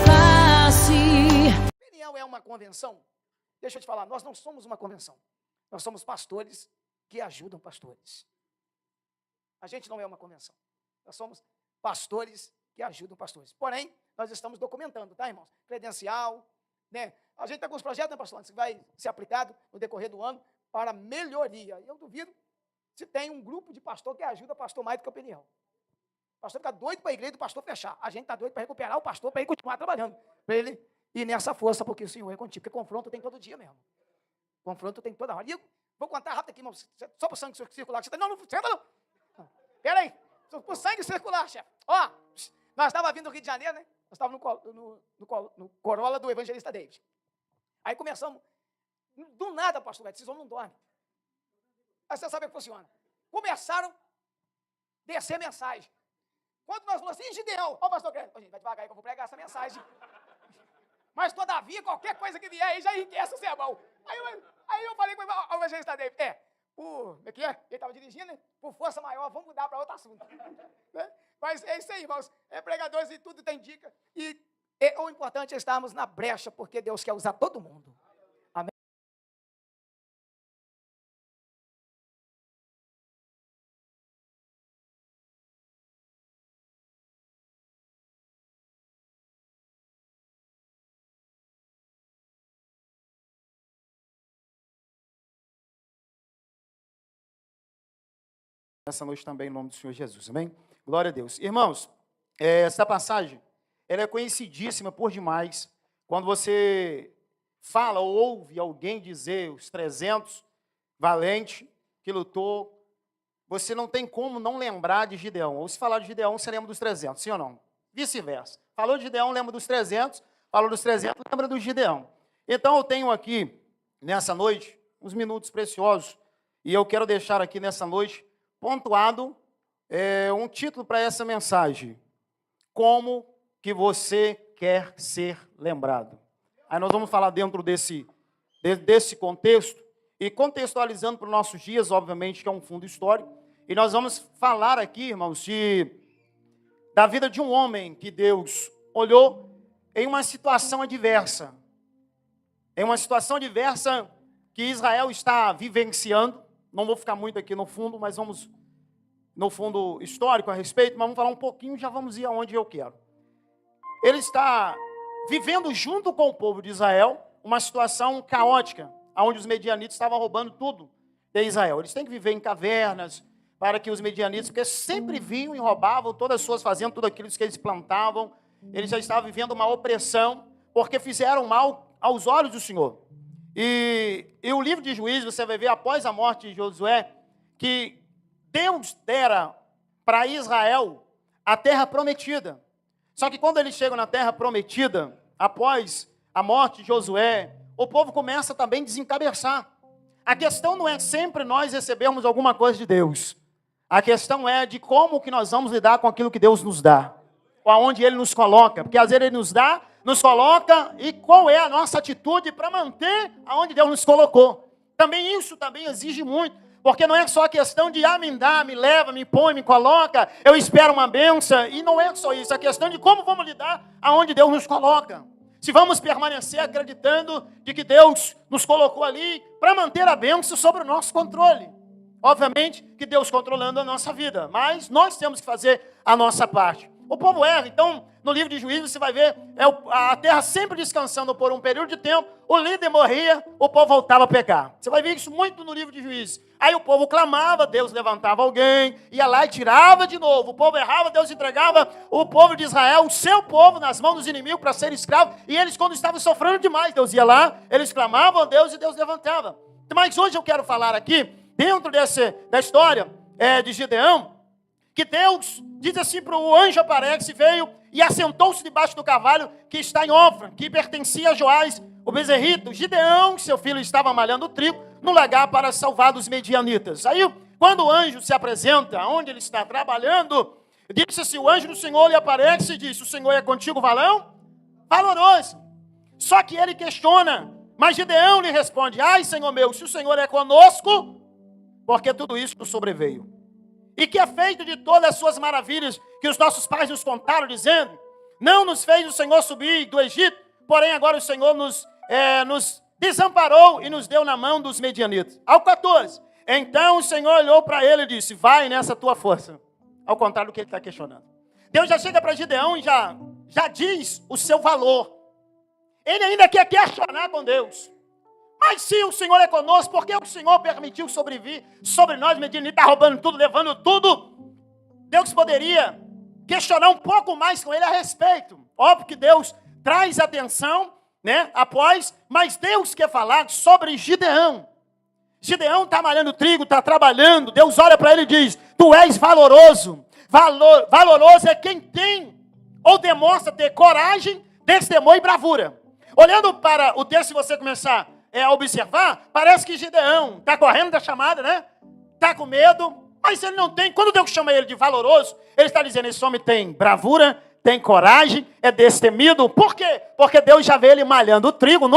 face. Peniel é uma convenção? Deixa eu te falar, nós não somos uma convenção. Nós somos pastores que ajudam pastores. A gente não é uma convenção. Nós somos pastores que ajudam pastores. Porém, nós estamos documentando, tá, irmãos? Credencial, né? A gente está com os projetos, né, pastor, que vai ser aplicado no decorrer do ano para melhoria. Eu duvido se tem um grupo de pastor que ajuda pastor mais do que o Peniel. O pastor fica doido para a igreja do pastor fechar. A gente está doido para recuperar o pastor, para ele continuar trabalhando. Para ele ir nessa força, porque o Senhor é contigo. Porque confronto tem todo dia mesmo. Confronto tem toda hora. E eu vou contar rápido aqui, irmão, só para o sangue circular. Não, não, senta não. Espera aí. Para o sangue circular, chefe. Ó, nós estávamos vindo do Rio de Janeiro, né? Nós estávamos no Corolla do evangelista David. Aí começamos, do nada, pastor, esses homens não dormem. Aí você sabe como funciona. Começaram a descer mensagem. Quando nós falamos assim, Gideão, ó, pastor, gente, vai devagar aí que eu vou pregar essa mensagem. Mas, todavia, qualquer coisa que vier aí já enriquece o sermão. Aí eu falei com o evangelista David, como é que é? Ele estava dirigindo, né? Por força maior, vamos mudar para outro assunto. Né? Mas é isso aí, irmãos. Pregadores e tudo tem dica. E o importante é estarmos na brecha, porque Deus quer usar todo mundo. Amém? Essa noite também, em nome do Senhor Jesus, amém? Glória a Deus. Irmãos, essa passagem, ela é conhecidíssima por demais. Quando você fala ou ouve alguém dizer os 300 valentes que lutou, você não tem como não lembrar de Gideão. Ou se falar de Gideão, você lembra dos 300, sim ou não? Vice-versa. Falou de Gideão, lembra dos 300. Falou dos 300, lembra do Gideão. Então, eu tenho aqui, nessa noite, uns minutos preciosos, e eu quero deixar aqui nessa noite pontuado um título para essa mensagem: como que você quer ser lembrado. Aí nós vamos falar dentro desse contexto, e contextualizando para os nossos dias, obviamente, que é um fundo histórico, e nós vamos falar aqui, irmãos, da vida de um homem que Deus olhou em uma situação adversa. Em uma situação adversa que Israel está vivenciando. Não vou ficar muito aqui no fundo, mas vamos no fundo histórico a respeito, mas vamos falar um pouquinho, já vamos ir aonde eu quero. Ele está vivendo junto com o povo de Israel uma situação caótica, onde os medianitas estavam roubando tudo de Israel. Eles têm que viver em cavernas para que os medianitas, porque sempre vinham e roubavam todas as suas fazendas, tudo aquilo que eles plantavam. Eles já estavam vivendo uma opressão, porque fizeram mal aos olhos do Senhor. E o livro de Juízes, você vai ver, após a morte de Josué, que Deus dera para Israel a terra prometida. Só que quando eles chegam na terra prometida, após a morte de Josué, o povo começa também a desencabeçar. A questão não é sempre nós recebermos alguma coisa de Deus. A questão é de como que nós vamos lidar com aquilo que Deus nos dá. Ou aonde Ele nos coloca. Porque às vezes Ele nos dá, nos coloca, e qual é a nossa atitude para manter aonde Deus nos colocou. Também isso também exige muito, porque não é só a questão de me dá, me leva, me põe, me coloca, eu espero uma bênção, e não é só isso, a questão de como vamos lidar aonde Deus nos coloca. Se vamos permanecer acreditando de que Deus nos colocou ali para manter a bênção sobre o nosso controle. Obviamente que Deus controlando a nossa vida, mas nós temos que fazer a nossa parte. O povo erra, então, no livro de Juízes, você vai ver a terra sempre descansando por um período de tempo, o líder morria, o povo voltava a pecar. Você vai ver isso muito no livro de Juízes. Aí o povo clamava, Deus levantava alguém, ia lá e tirava de novo. O povo errava, Deus entregava o povo de Israel, o seu povo, nas mãos dos inimigos para ser escravo. E eles, quando estavam sofrendo demais, Deus ia lá, eles clamavam a Deus e Deus levantava. Mas hoje eu quero falar aqui, dentro da história de Gideão, que Deus diz assim para o anjo aparece, veio e assentou-se debaixo do cavalo que está em Ofra, que pertencia a Joás, o bezerrito. Gideão, seu filho, estava malhando trigo no lagar para salvar dos medianitas. Aí, quando o anjo se apresenta, onde ele está trabalhando, disse assim, o anjo do Senhor lhe aparece e disse, o Senhor é contigo, valão? Valoroso. Só que ele questiona, mas Gideão lhe responde, ai, Senhor meu, se o Senhor é conosco, porque tudo isso nos sobreveio. E que é feito de todas as suas maravilhas que os nossos pais nos contaram, dizendo, Não nos fez o Senhor subir do Egito, porém agora o Senhor nos desamparou e nos deu na mão dos medianitas. Ao 14. Então o Senhor olhou para ele e disse, vai nessa tua força. Ao contrário do que ele está questionando. Deus já chega para Gideão e já diz o seu valor. Ele ainda quer questionar com Deus. Mas se o Senhor é conosco, por que o Senhor permitiu sobreviver sobre nós, medianitas, roubando tudo, levando tudo? Deus poderia questionar um pouco mais com ele a respeito. Óbvio que Deus traz atenção, né, após, mas Deus quer falar sobre Gideão. Gideão está malhando trigo, está trabalhando. Deus olha para ele e diz, tu és valoroso. Valoroso é quem tem ou demonstra ter coragem, destemor e bravura. Olhando para o texto, se você começar a observar, parece que Gideão está correndo da chamada, né? Está com medo, mas ele não tem. Quando Deus chama ele de valoroso, ele está dizendo, esse homem tem bravura, tem coragem, é destemido. Por quê? Porque Deus já vê ele malhando trigo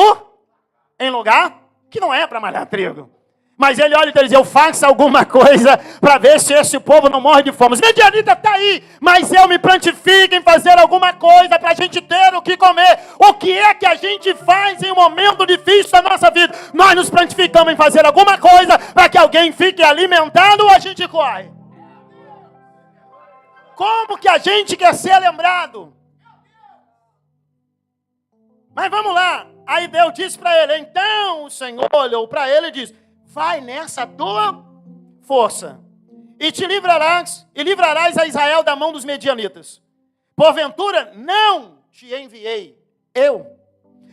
em lugar que não é para malhar trigo. Mas ele olha e diz, eu faço alguma coisa para ver se esse povo não morre de fome. Os medianitas estão aí, mas eu me prontifico em fazer alguma coisa para a gente ter o que comer. O que é que a gente faz em um momento difícil da nossa vida? Nós nos prontificamos em fazer alguma coisa para que alguém fique alimentado ou a gente corre? Como que a gente quer ser lembrado? Mas vamos lá. Aí Deus disse para ele, então o Senhor olhou para ele e disse, vai nessa tua força e livrarás a Israel da mão dos medianitas. Porventura, não te enviei eu.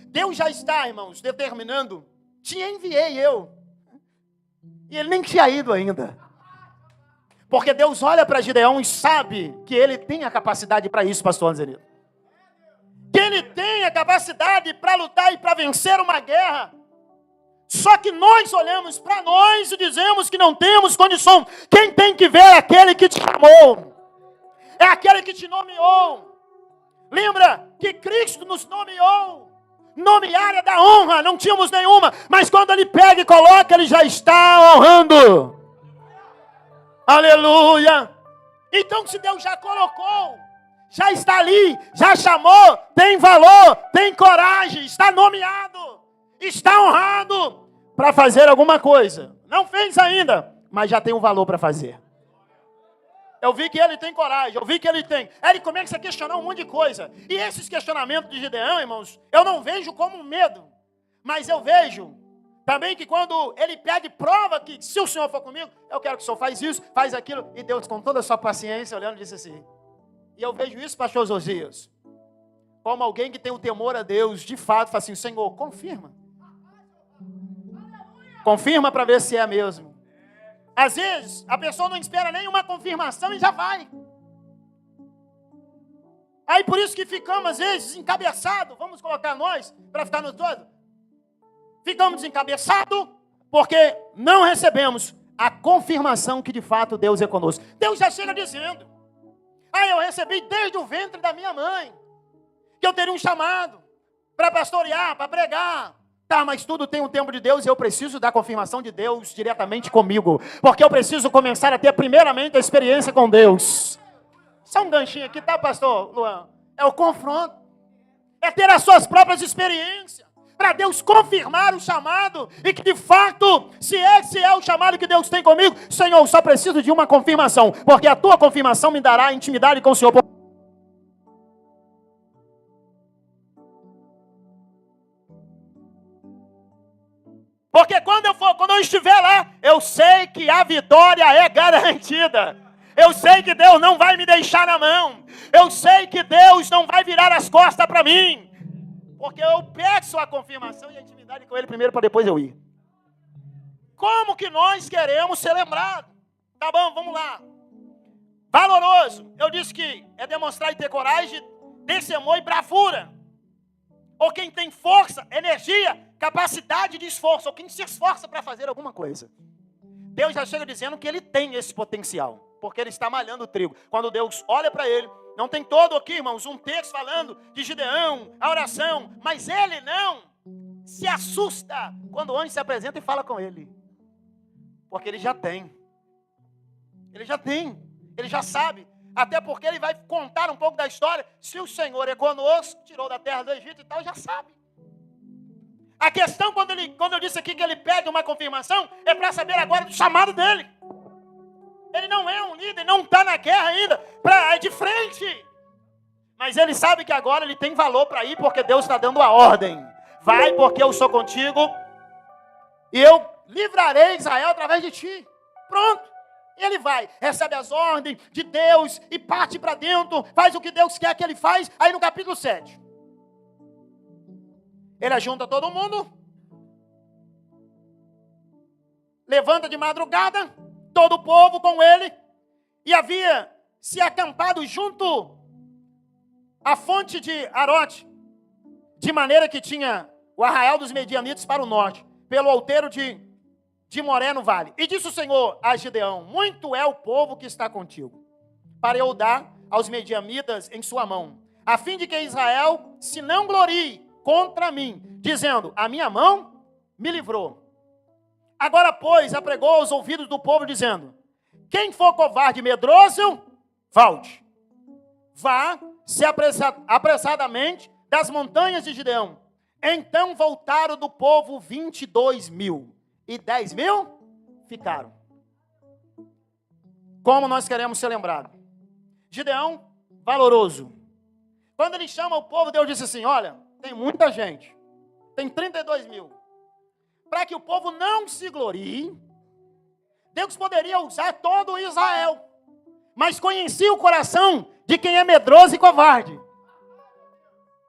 Deus já está, irmãos, determinando, te enviei eu. E ele nem tinha ido ainda. Porque Deus olha para Gideão e sabe que ele tem a capacidade para isso, pastor Anzelino. Que ele tem a capacidade para lutar e para vencer uma guerra. Só que nós olhamos para nós e dizemos que não temos condição. Quem tem que ver é aquele que te chamou. É aquele que te nomeou. Lembra que Cristo nos nomeou. Nomear é da honra, não tínhamos nenhuma. Mas quando ele pega e coloca, ele já está honrando. Aleluia. Então se Deus já colocou, já está ali, já chamou, tem valor, tem coragem, está nomeado. Está honrado para fazer alguma coisa. Não fez ainda, mas já tem um valor para fazer. Eu vi que ele tem coragem, eu vi que ele tem. Aí ele começa a questionar um monte de coisa. E esses questionamentos de Gideão, irmãos, eu não vejo como medo. Mas eu vejo também que quando ele pede prova que se o Senhor for comigo, eu quero que o Senhor faz isso, faz aquilo. E Deus, com toda a sua paciência, olhando, disse assim. E eu vejo isso, pastor Josias, como alguém que tem o temor a Deus, de fato, fala assim, Senhor, confirma. Confirma para ver se é mesmo. Às vezes, a pessoa não espera nenhuma confirmação e já vai. Aí por isso que ficamos, às vezes, encabeçados. Vamos colocar nós, para ficar no todo. Ficamos encabeçados porque não recebemos a confirmação que de fato Deus é conosco. Deus já chega dizendo. Eu recebi desde o ventre da minha mãe. Que eu teria um chamado para pastorear, para pregar. Tá, mas tudo tem um tempo de Deus e eu preciso da confirmação de Deus diretamente comigo. Porque eu preciso começar a ter primeiramente a experiência com Deus. Só um ganchinho aqui, tá, pastor Luan? É o confronto. É ter as suas próprias experiências. Para Deus confirmar o chamado. E que de fato, se esse é o chamado que Deus tem comigo, Senhor, eu só preciso de uma confirmação. Porque a tua confirmação me dará intimidade com o Senhor. Porque quando eu estiver lá, eu sei que a vitória é garantida. Eu sei que Deus não vai me deixar na mão. Eu sei que Deus não vai virar as costas para mim. Porque eu peço a confirmação e a intimidade com Ele primeiro para depois eu ir. Como que nós queremos ser lembrados? Tá bom, vamos lá. Valoroso. Eu disse que é demonstrar e ter coragem, destemor e bravura. Ou quem tem força, energia, capacidade de esforço, ou quem se esforça para fazer alguma coisa. Deus já chega dizendo que ele tem esse potencial, porque ele está malhando o trigo. Quando Deus olha para ele, não tem todo aqui, irmãos, um texto falando de Gideão, a oração, mas ele não se assusta quando o anjo se apresenta e fala com ele. Porque ele já tem. Ele já tem, ele já sabe. Até porque ele vai contar um pouco da história. Se o Senhor é conosco, tirou da terra do Egito e tal, já sabe. A questão, quando eu disse aqui que ele pede uma confirmação, é para saber agora do chamado dele. Ele não é um líder, não está na guerra ainda, é de frente. Mas ele sabe que agora ele tem valor para ir, porque Deus está dando a ordem. Vai, porque eu sou contigo, e eu livrarei Israel através de ti. Pronto. E ele vai, recebe as ordens de Deus e parte para dentro, faz o que Deus quer que ele faz. Aí no capítulo 7, ele ajunta todo mundo, levanta de madrugada, todo o povo com ele, e havia se acampado junto à fonte de Arote, de maneira que tinha o arraial dos Medianitas para o norte, pelo outeiro de Moré no vale. E disse o Senhor a Gideão: muito é o povo que está contigo, para eu dar aos Medianitas em sua mão, a fim de que Israel se não glorie contra mim, dizendo: a minha mão me livrou. Agora, pois, apregou aos ouvidos do povo, dizendo: quem for covarde e medroso, volte. Vá-se apressadamente das montanhas de Gideão. Então voltaram do povo 22.000. E 10.000 ficaram. Como nós queremos ser lembrados? Gideão, valoroso. Quando ele chama o povo, Deus disse assim: olha, tem muita gente. Tem 32.000. Para que o povo não se glorie, Deus poderia usar todo Israel. Mas conhecia o coração de quem é medroso e covarde.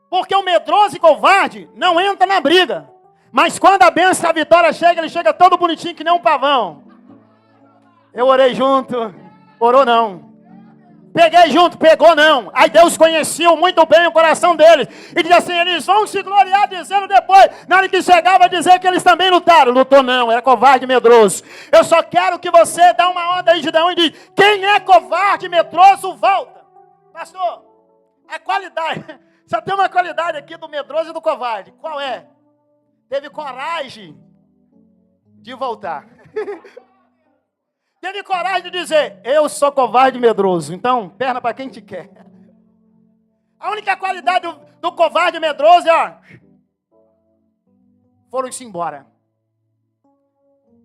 Porque o medroso e covarde não entra na briga. Mas quando a bênção da vitória chega, ele chega todo bonitinho que nem um pavão. Eu orei junto. Orou não. Peguei junto, pegou não. Aí Deus conheceu muito bem o coração deles. E diz assim: eles vão se gloriar dizendo depois, na hora que chegava, dizer que eles também lutaram. Lutou não, era covarde e medroso. Eu só quero que você dê uma onda aí, Gideão, e diz: quem é covarde e medroso, volta. Pastor, a qualidade, só tem uma qualidade aqui do medroso e do covarde. Qual é? Teve coragem de voltar. Teve coragem de dizer: eu sou covarde e medroso. Então, perna para quem te quer. A única qualidade do covarde e medroso é: ó, foram-se embora.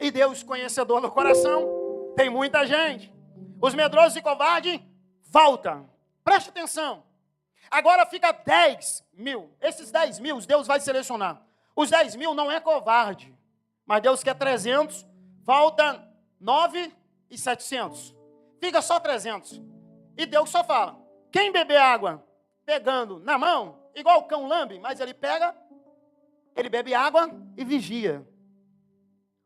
E Deus, conhecedor do coração, tem muita gente. Os medrosos e covardes voltam. Preste atenção. Agora fica 10.000. Esses 10.000, Deus vai selecionar. Os 10.000 não é covarde, mas Deus quer 300, falta 9.700. Fica só 300. E Deus só fala: quem beber água pegando na mão, igual o cão lambe, mas ele pega, ele bebe água e vigia.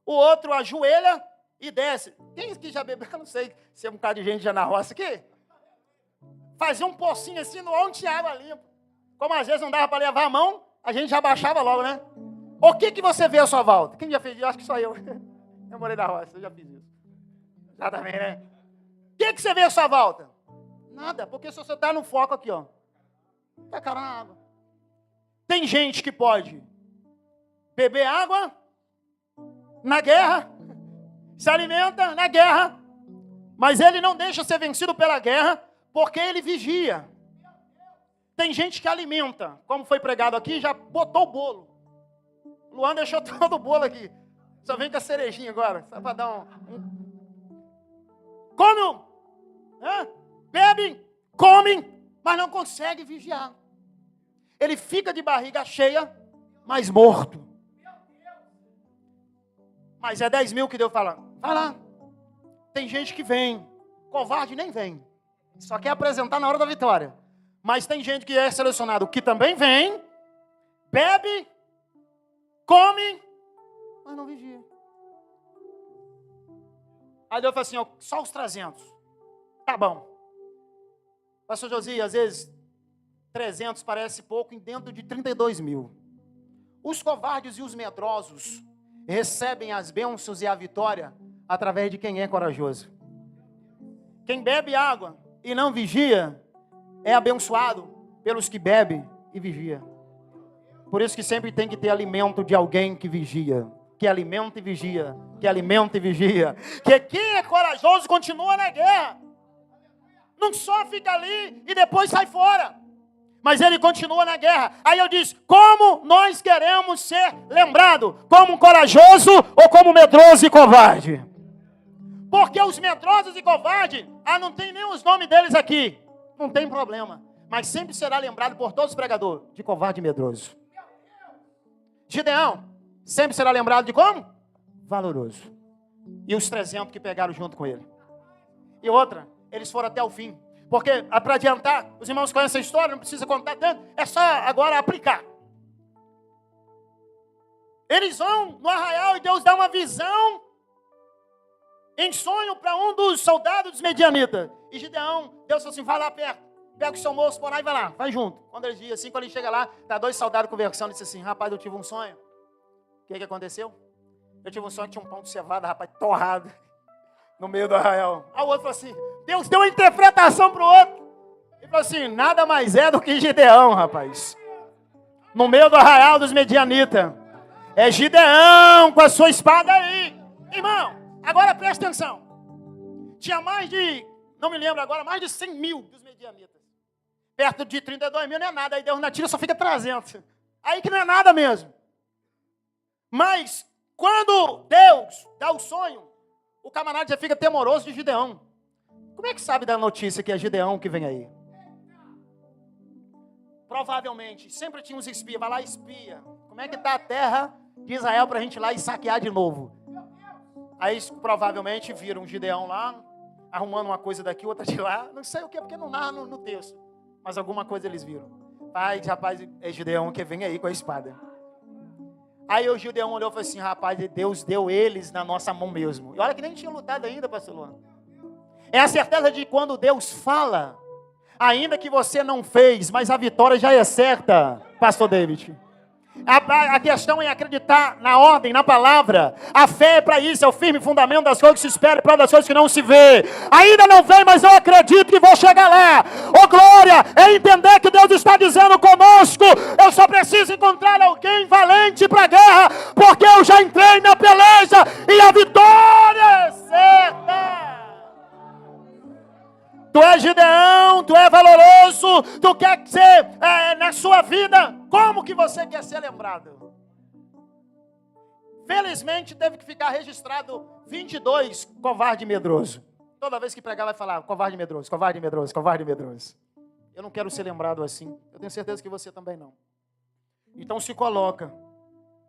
O outro ajoelha e desce. Quem aqui já bebeu? Eu não sei se é um bocado de gente já na roça aqui. Fazia um pocinho assim no onde tinha água limpa. Como às vezes não dava para levar a mão, a gente já baixava logo, né? O que você vê à sua volta? Quem já fez isso? Acho que só eu. Eu morei na roça, eu já fiz isso. Já também, né? O que você vê à sua volta? Nada, porque se você está no foco aqui, ó, tá cara na água. Tem gente que pode beber água na guerra, se alimenta na guerra, mas ele não deixa ser vencido pela guerra, porque ele vigia. Tem gente que alimenta, como foi pregado aqui, já botou o bolo. Luan deixou todo o bolo aqui. Só vem com a cerejinha agora, só para dar Come, bebe, come, mas não consegue vigiar. Ele fica de barriga cheia, mas morto. Mas é 10.000 que Deus fala: vai lá. Tem gente que vem, covarde nem vem. Só quer apresentar na hora da vitória. Mas tem gente que é selecionado que também vem, bebe, come, mas não vigia. Aí Deus fala assim: ó, só os 300. Tá bom. Pastor Josias, às vezes 300 parece pouco dentro de 32.000. Os covardes e os medrosos recebem as bênçãos e a vitória através de quem é corajoso. Quem bebe água e não vigia é abençoado pelos que bebem e vigia. Por isso que sempre tem que ter alimento de alguém que vigia. Que alimenta e vigia. Que alimenta e vigia. Que quem é corajoso continua na guerra. não só fica ali e depois sai fora. Mas ele continua na guerra. Aí eu disse, como nós queremos ser lembrados? Como um corajoso ou como medroso e covarde? Porque os medrosos e covardes, não tem nem os nomes deles aqui. Não tem problema. Mas sempre será lembrado por todos os pregadores de covarde e medroso. Gideão sempre será lembrado de como? Valoroso. E os 300 que pegaram junto com ele. E outra, eles foram até o fim. Porque, para adiantar, os irmãos conhecem a história, não precisa contar tanto, é só agora aplicar. Eles vão no arraial e Deus dá uma visão em sonho para um dos soldados dos medianitas. E Gideão, Deus falou assim, vai lá perto, pega o seu moço por lá e vai lá, vai junto. Quando ele diz assim, quando ele chega lá, tá 2 soldados conversando, e disse assim, rapaz, eu tive um sonho. O que aconteceu? Eu tive um sonho que tinha um pão de cevada, rapaz, torrado, no meio do arraial. Aí o outro falou assim, Deus deu uma interpretação para o outro. Ele falou assim, nada mais é do que Gideão, rapaz. No meio do arraial dos medianitas. É Gideão com a sua espada aí. Irmão, agora presta atenção. Tinha mais de, não me lembro agora, mais de 100 mil dos medianitas. Perto de 32 mil não é nada. Aí Deus na tira só fica 300. Aí que não é nada mesmo. Mas quando Deus dá o sonho, o camarada já fica temoroso de Gideão. Como é que sabe da notícia que é Gideão que vem aí? Provavelmente, sempre tinha uns espias, vai lá e espia. Como é que está a terra de Israel para a gente ir lá e saquear de novo? Aí provavelmente viram Gideão lá, arrumando uma coisa daqui, outra de lá. Não sei o que, porque não narra no texto. Mas alguma coisa eles viram. Pai, rapaz, é Gideão que vem aí com a espada. Aí o Gideão olhou e falou assim, rapaz, Deus deu eles na nossa mão mesmo. E olha que nem tinha lutado ainda, pastor Luan. É a certeza de quando Deus fala, ainda que você não fez, mas a vitória já é certa, pastor David. A questão é acreditar na ordem, na palavra. A fé é para isso, é o firme fundamento das coisas que se espera e prova das coisas que não se vê. Ainda não vem, mas eu acredito que vou chegar lá. Oh glória, é entender que Deus está dizendo conosco. Eu só preciso encontrar alguém valente para a guerra, porque eu já entrei na peleja e a vitória é certa. Tu é Gideão, tu é valoroso, tu quer ser na sua vida, como que você quer ser lembrado? Felizmente teve que ficar registrado 22, covarde e medroso. Toda vez que pregar vai falar, covarde e medroso, covarde e medroso, covarde e medroso. Eu não quero ser lembrado assim, eu tenho certeza que você também não. Então se coloca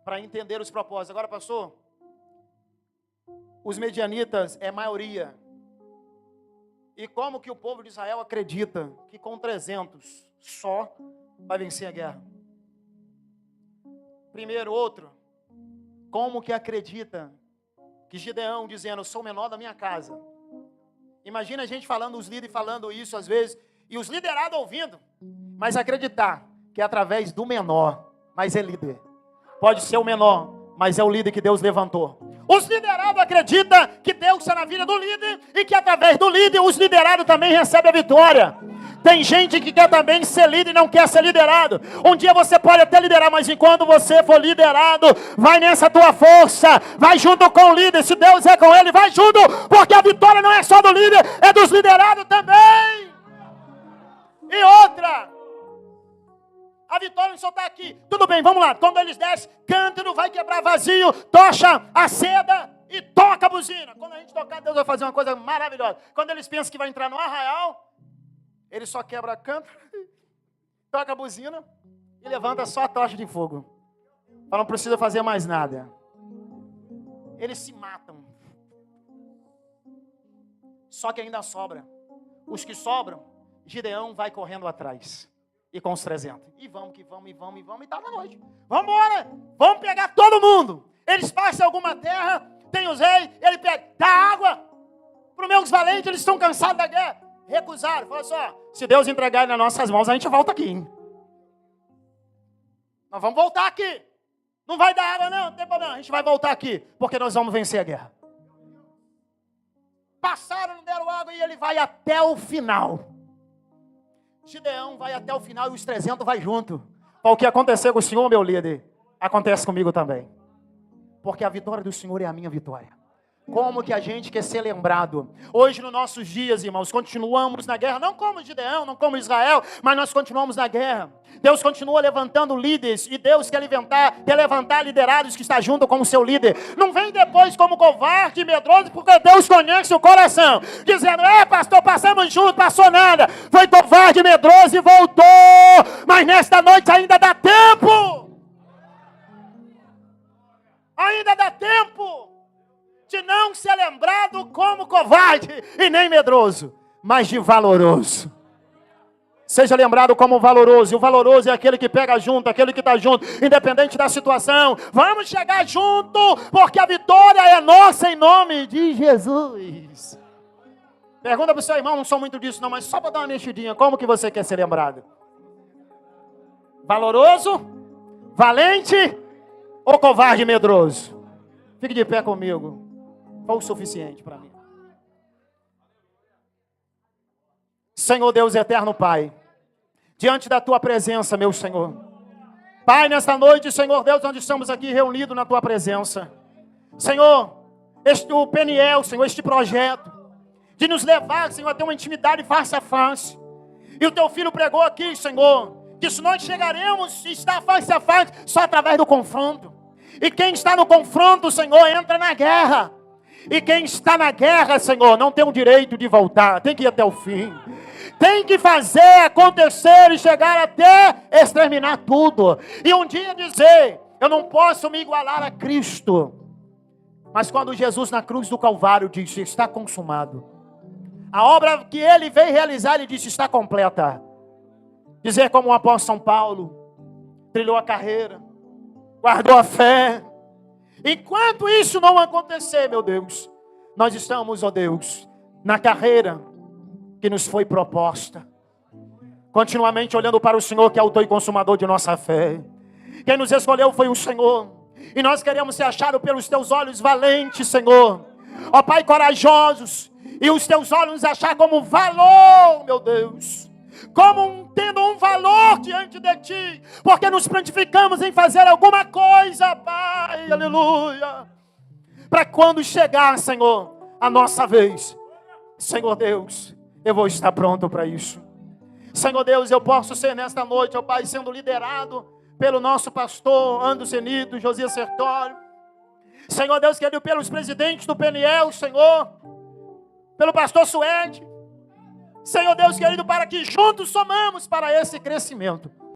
para entender os propósitos. Agora, pastor, os medianitas é maioria. E como que o povo de Israel acredita que com 300 só vai vencer a guerra? Primeiro, outro. Como que acredita que Gideão dizendo, eu sou o menor da minha casa? Imagina a gente falando, os líderes falando isso às vezes, e os liderados ouvindo. Mas acreditar que através do menor, mas é líder. Pode ser o menor, mas é o líder que Deus levantou. Os liderados acreditam que Deus está na vida do líder e que através do líder os liderados também recebem a vitória. Tem gente que quer também ser líder e não quer ser liderado. Um dia você pode até liderar, mas enquanto você for liderado, vai nessa tua força, vai junto com o líder. Se Deus é com ele, vai junto, porque a vitória não é só do líder, é dos liderados também. E outra, a vitória não só está aqui. Tudo bem, vamos lá. Quando eles descem, cântaro, vai quebrar vazio, tocha a seda e toca a buzina. Quando a gente tocar, Deus vai fazer uma coisa maravilhosa. Quando eles pensam que vai entrar no arraial, ele só quebra cântaro, toca a buzina e levanta só a tocha de fogo. Fala, não precisa fazer mais nada. Eles se matam. Só que ainda sobra. Os que sobram, Gideão vai correndo atrás. E com os 300. E vamos, que vamos, e vamos, e vamos, e tá na noite. Vamos embora, vamos pegar todo mundo. Eles passam alguma terra, tem os reis, ele pega, dá água para os meus valentes, eles estão cansados da guerra. Recusaram, falaram só, se Deus entregar nas nossas mãos, a gente volta aqui. Hein? Nós vamos voltar aqui. Não vai dar água não tem problema, a gente vai voltar aqui, porque nós vamos vencer a guerra. Passaram, não deram água, e ele vai até o final. Gideão vai até o final e os 300 vai junto. O que aconteceu com o Senhor, meu líder, acontece comigo também. Porque a vitória do Senhor é a minha vitória. Como que a gente quer ser lembrado? Hoje, nos nossos dias, irmãos, continuamos na guerra, não como Gideão, não como Israel, mas nós continuamos na guerra. Deus continua levantando líderes, e Deus quer levantar liderados que está junto com o seu líder. Não vem depois como covarde e medroso, porque Deus conhece o coração, dizendo, pastor, passamos junto, passou nada, foi covarde e medroso e voltou, mas nesta noite ainda dá tempo. Ainda dá tempo de não ser lembrado como covarde e nem medroso, mas de valoroso. Seja lembrado como valoroso. E o valoroso é aquele que pega junto, aquele que está junto, independente da situação. Vamos chegar junto, porque a vitória é nossa em nome de Jesus. Pergunta para o seu irmão, não sou muito disso não, mas só para dar uma mexidinha, como que você quer ser lembrado? Valoroso? Valente? Ou covarde e medroso? Fique de pé comigo. Foi o suficiente para mim. Senhor Deus eterno Pai, diante da Tua presença, meu Senhor. Pai, nesta noite, Senhor Deus, onde estamos aqui reunidos na Tua presença. Senhor, o Peniel, Senhor, este projeto, de nos levar, Senhor, a ter uma intimidade face a face. E o Teu Filho pregou aqui, Senhor, que se nós chegaremos a estar face a face só através do confronto. E quem está no confronto, Senhor, entra na guerra. E quem está na guerra, Senhor, não tem o direito de voltar, tem que ir até o fim. Tem que fazer acontecer e chegar até exterminar tudo. E um dia dizer, eu não posso me igualar a Cristo. Mas quando Jesus na cruz do Calvário disse, está consumado. A obra que Ele veio realizar, Ele disse, está completa. Dizer como o apóstolo São Paulo, trilhou a carreira, guardou a fé. Enquanto isso não acontecer, meu Deus, nós estamos, ó Deus, na carreira que nos foi proposta. Continuamente olhando para o Senhor, que é autor e consumador de nossa fé. Quem nos escolheu foi o Senhor. E nós queremos ser achados pelos Teus olhos valentes, Senhor. Ó Pai, corajosos. E os Teus olhos nos achar como valor, meu Deus. Tendo um valor diante de Ti, porque nos prontificamos em fazer alguma coisa, Pai, aleluia, para quando chegar, Senhor, a nossa vez, Senhor Deus, eu vou estar pronto para isso. Senhor Deus, eu posso ser nesta noite, ó Pai, sendo liderado pelo nosso pastor Anderson Nito, Josias Sertório, Senhor Deus, querido, pelos presidentes do Peniel, Senhor, pelo pastor Suede, Senhor Deus querido, para que juntos somamos para esse crescimento.